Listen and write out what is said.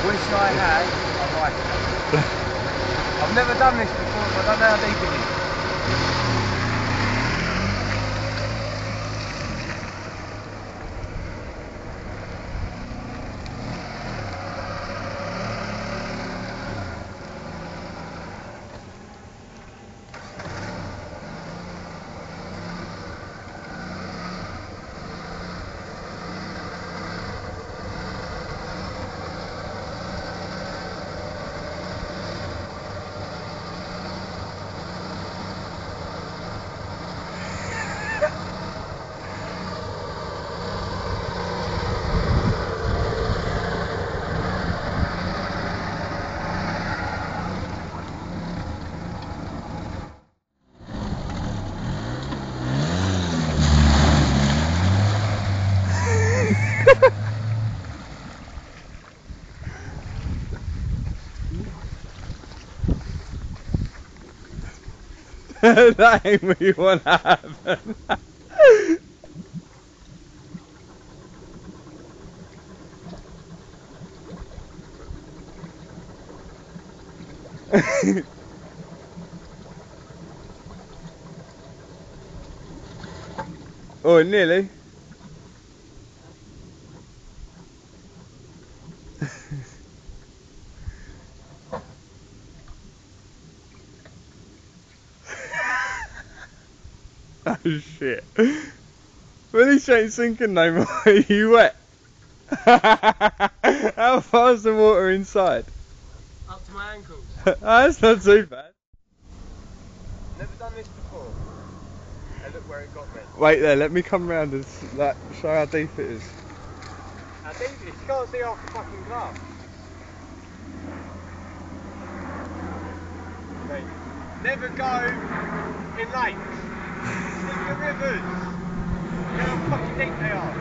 Wish I had a life. I've never done this before, so I don't know how deep it is. That ain't what you want to happen. Oh, nearly. Oh shit. Well, this ain't sinking no more. Are you wet? How far's the water inside? Up to my ankles. Oh, that's not too bad. Never done this before. And look where it got me. Wait there, let me come round and show how deep it is. How deep it is? You can't see half the fucking glass. Mate, never go in lakes. Stick to rivers. You know how fucking deep they are.